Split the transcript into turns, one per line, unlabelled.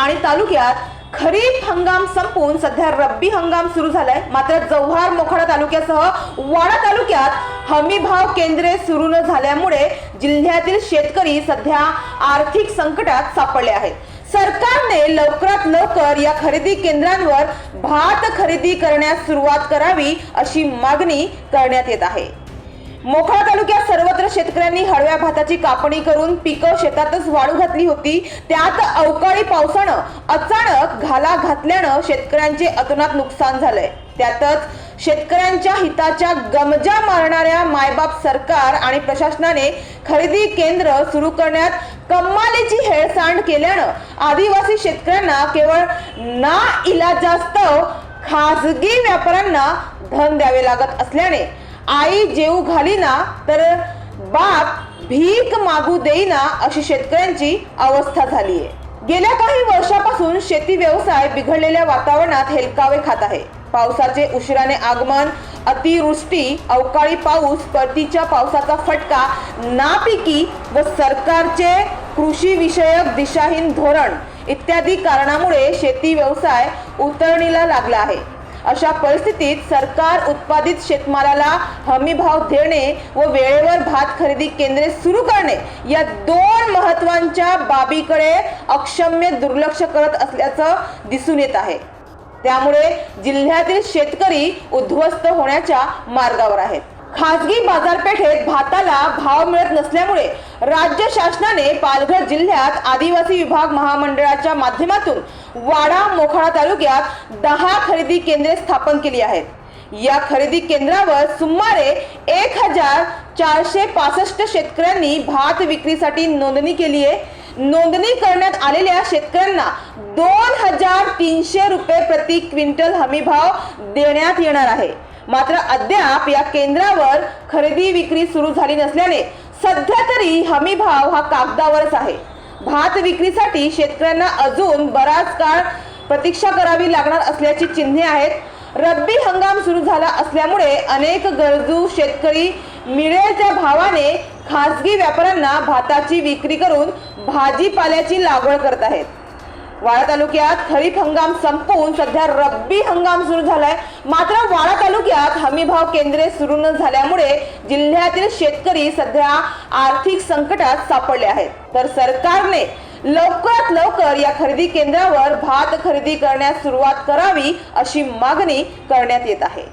आणि तालुक्यात खरीप हंगाम संपून सध्या रब्बी हंगाम सुरू झालाय। मात्र जव्हार मोखाडा तालुक्यासह वाडा तालुक्यात हमी भाव केंद्रे सुरू न झाल्यामुळे जिल्ह्यातील शेतकरी सध्या आर्थिक संकटात सापडले आहेत। सरकारने लवकरात लवकर या खरेदी केंद्रांवर भात खरेदी करण्यास सुरुवात करावी अशी मागणी करण्यात येत आहे। मोखाडा तालुक्यात सर्वत्र शेतकऱ्यांनी हळव्या भाताची कापणी करून पिकं शेतातच वाळू घातली होती। त्यात अवकाळी पावसानं अचानक घाला घातल्यानं शेतकऱ्यांचे अतोनात नुकसान झालंय। त्यातच शेतकऱ्यांच्या हिताच्या गमजा मारणाऱ्या मायबाप सरकार आणि प्रशासनाने खरेदी केंद्र सुरू करण्यात कमालीची हेळसांड केल्यानं आदिवासी शेतकऱ्यांना केवळ नाइलाजास्तव खासगी व्यापाऱ्यांना धन द्यावे लागत असल्याने आई जेऊ घालीना तर बाप भीक मागू देईना अशी शेतकऱ्यांची अवस्था झाली आहे। गेल्या काही वर्षापासून शेती व्यवसाय बिघडलेल्या वातावरणात हेलकावे खात आहे। पावसाचे उशिराने आगमन, अतिवृष्टी, अवकाळी पाऊस, परतीच्या पावसाचा फटका, नापिकी व सरकारचे कृषी विषयक दिशाहीन धोरण इत्यादी कारणामुळे शेती व्यवसाय उतरणीला लागला आहे। अशा परिस्थितीत सरकार उत्पादित शेतमालाला हमी भाव देणे व वेळेवर भात खरेदी केंद्रे सुरू करणे या दोन महत्त्वाच्या बाबीकडे अक्षम्य दुर्लक्ष करत असल्याचं दिसून येत आहे। त्यामुळे जिल्ह्यातील शेतकरी उद्ध्वस्त होण्याच्या मार्गावर आहेत। खासगी बाजारपेठेत भाताला भाव मिळत नसल्यामुळे राज्य शासनाने पालघर जिल्ह्यात आदिवासी विभाग महामंडळाच्या माध्यमातून वाडा मोखाडा तालुक्यात 10 खरेदी केंद्रे स्थापन केली आहेत। या खरेदी केंद्रावर सुमारे 1465 शेतकऱ्यांनी भात विक्रीसाठी नोंदणी केली आहे। नोंदणी करण्यात आलेल्या शेतकऱ्यांना 2300 रुपये प्रति क्विंटल हमी भाव देण्यात येणार आहे। मात्र अद्याप या केंद्रावर खरेदी विक्री सुरू झाली नसल्याने सध्या तरी हमी भाव हा कागदावरच आहे। भात विक्रीसाठी शेतकऱ्यांना अजून बराच काळ प्रतीक्षा करावी लागणार असल्याची चिन्हे आहेत। रब्बी हंगाम सुरू झाला असल्यामुळे अनेक गरजू शेतकरी मिळेल त्या भावाने खासगी व्यापाऱ्यांना भाताची विक्री करून भाजीपाल्याची लागवड करत आहेत। वाडा तालुक्यात खरीप हंगाम संपून सध्या रब्बी हंगाम सुरू झालाय। मात्र वाडा तालुक्यात हमी भाव केंद्रे सुरू न झाल्यामुळे जिल्ह्यातील शेतकरी सध्या आर्थिक संकटात सापडले आहेत। तर सरकारने लवकरात लवकर या खरेदी केंद्रावर भात खरेदी करण्यास सुरुवात करावी अशी मागणी करण्यात येत आहे।